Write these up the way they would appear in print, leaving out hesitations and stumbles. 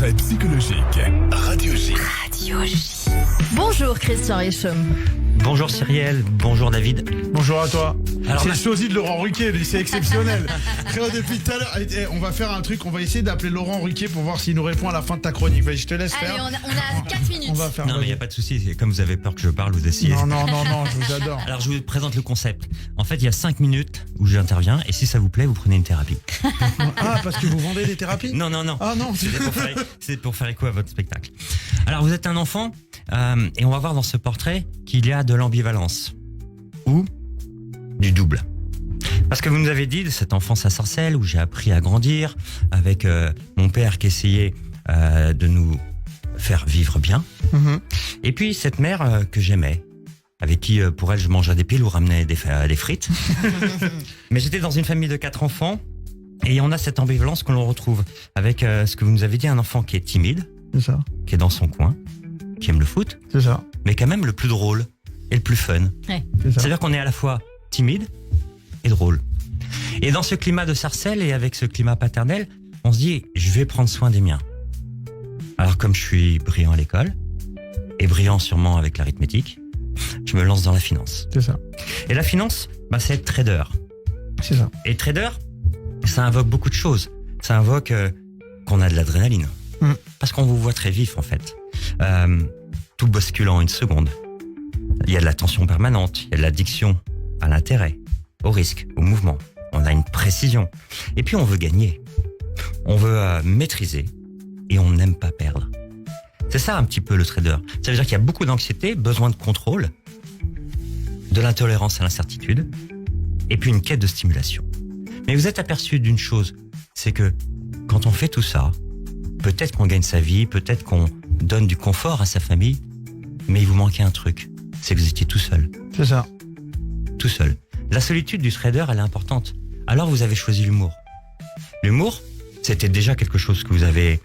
Portrait psychologique. Radio J. Radio J. Bonjour Christian Richomme. Bonjour Cyrielle, bonjour David. Bonjour à toi. Alors, C'est le sosie de Laurent Ruquier, lui, c'est exceptionnel. Frérot, depuis tout à l'heure, on va faire un truc, on va essayer d'appeler Laurent Ruquier pour voir s'il nous répond à la fin de ta chronique. Vas-y, je te laisse Allez, faire. on a 4 minutes. On va faire. Non mais il n'y a pas de souci, comme vous avez peur que je parle, vous essayez. Non, je vous adore. Alors je vous présente le concept. En fait, il y a 5 minutes où j'interviens et si ça vous plaît, vous prenez une thérapie. Ah, parce que vous vendez des thérapies? Non. Ah non, C'est pour faire écho à votre spectacle. Alors vous êtes un enfant et on va voir dans ce portrait qu'il y a de l'ambivalence ou du double. Parce que vous nous avez dit de cette enfance à Sarcelles où j'ai appris à grandir avec mon père qui essayait de nous faire vivre bien. Mhm. Et puis cette mère que j'aimais, avec qui pour elle je mangeais des piles ou ramenais des frites. Mais j'étais dans une famille de 4 enfants et on a cette ambivalence que l'on retrouve avec ce que vous nous avez dit, un enfant qui est timide, C'est ça, qui est dans son coin, qui aime le foot, c'est ça, mais quand même le plus drôle et le plus fun. c'est ça. C'est-à-dire qu'on est à la fois timide et drôle. Et dans ce climat de Sarcelles et avec ce climat paternel, on se dit, je vais prendre soin des miens. Alors comme je suis brillant à l'école, et brillant sûrement avec l'arithmétique, je me lance dans la finance. C'est ça, Et la finance, c'est être trader. c'est ça. Et trader, ça invoque beaucoup de choses. Ça invoque qu'on a de l'adrénaline. Mm. Parce qu'on vous voit très vif en fait. Tout bascule en une seconde. Il y a de la tension permanente, il y a de l'addiction à l'intérêt, au risque, au mouvement. On a une précision. Et puis on veut gagner. On veut maîtriser et on n'aime pas perdre. C'est ça un petit peu le trader. Ça veut dire qu'il y a beaucoup d'anxiété, besoin de contrôle, de l'intolérance à l'incertitude et puis une quête de stimulation. Mais vous êtes aperçu d'une chose, c'est que quand on fait tout ça, peut-être qu'on gagne sa vie, peut-être qu'on donne du confort à sa famille, mais il vous manquait un truc, c'est que vous étiez tout seul. C'est ça. Tout seul. La solitude du trader, elle est importante. Alors vous avez choisi l'humour. L'humour, c'était déjà quelque chose que vous avez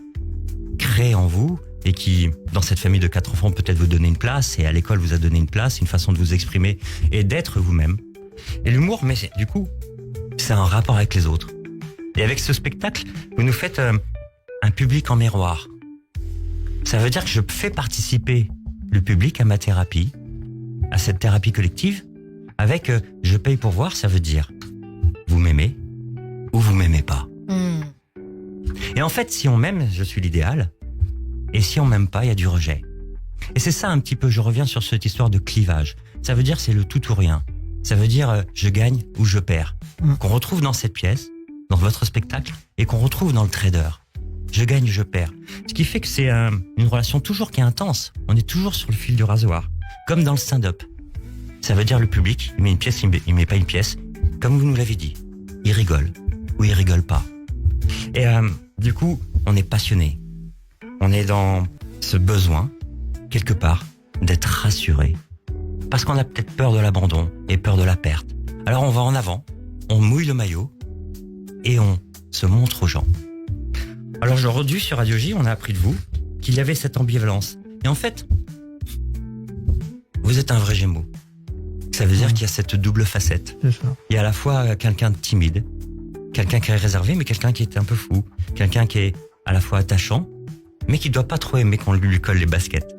créé en vous et qui, dans cette famille de 4 enfants, peut-être vous donner une place et à l'école vous a donné une place, une façon de vous exprimer et d'être vous-même. Et l'humour, mais du coup, c'est un rapport avec les autres. Et avec ce spectacle, vous nous faites un public en miroir. Ça veut dire que je fais participer le public à ma thérapie, à cette thérapie collective, avec je paye pour voir, ça veut dire vous m'aimez ou vous m'aimez pas. Et en fait, si on m'aime, je suis l'idéal, et si on m'aime pas, il y a du rejet. Et c'est ça un petit peu, je reviens sur cette histoire de clivage. Ça veut dire c'est le tout ou rien. Ça veut dire je gagne ou je perds. Qu'on retrouve dans cette pièce, dans votre spectacle, et qu'on retrouve dans le trader. Je gagne, je perds. Ce qui fait que c'est une relation toujours qui est intense. On est toujours sur le fil du rasoir. Comme dans le stand-up. Ça veut dire le public, il met une pièce, il met pas une pièce. Comme vous nous l'avez dit. Il rigole ou il rigole pas. Et du coup, on est passionné. On est dans ce besoin, quelque part, d'être rassuré. Parce qu'on a peut-être peur de l'abandon et peur de la perte. Alors on va en avant, on mouille le maillot et on se montre aux gens. Alors je redis sur Radio J, on a appris de vous qu'il y avait cette ambivalence. Et en fait, vous êtes un vrai Gémeaux. Ça veut dire qu'il y a cette double facette. C'est ça. Il y a à la fois quelqu'un de timide, quelqu'un qui est réservé, mais quelqu'un qui est un peu fou. Quelqu'un qui est à la fois attachant, mais qui doit pas trop aimer qu'on lui colle les baskets.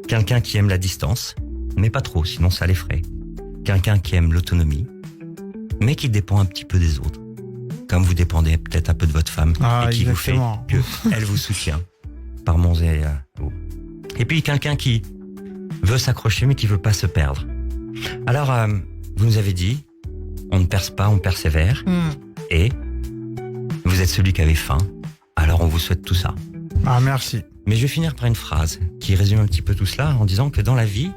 Quelqu'un qui aime la distance, mais pas trop, sinon ça l'effraie. Quelqu'un qui aime l'autonomie, mais qui dépend un petit peu des autres. Comme vous dépendez peut-être un peu de votre femme, et qui exactement. vous fait qu'elle vous soutient par monts et hauts. Et puis quelqu'un qui veut s'accrocher, mais qui veut pas se perdre. Alors, vous nous avez dit, on ne perce pas, on persévère. Et vous êtes celui qui avait faim. Alors on vous souhaite tout ça. Ah, merci. Mais je vais finir par une phrase qui résume un petit peu tout cela en disant que dans la vie,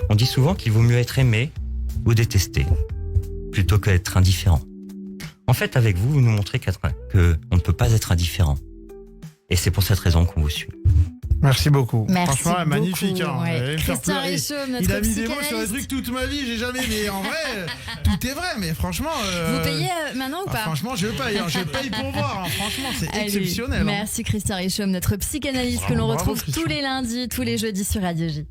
on dit souvent qu'il vaut mieux être aimé ou détesté plutôt qu'être indifférent. En fait, avec vous, vous nous montrez qu'on ne peut pas être indifférent. Et c'est pour cette raison qu'on vous suit. Merci beaucoup. Merci Franchement, beaucoup. magnifique. Hein. Ouais. Vous allez me faire Christian pleurer. Richomme, notre Il a mis des mots sur des psychanalyste. trucs toute ma vie, j'ai jamais. Mais en vrai, tout est vrai. Mais franchement. Vous payez maintenant ou pas? Franchement, je paye. Je paye pour voir. Hein. Franchement, c'est Allez, exceptionnel. Hein. Merci Christian Richomme, notre psychanalyste que Bravo, l'on bravo, retrouve Christian. tous les lundis, tous les jeudis sur Radio J.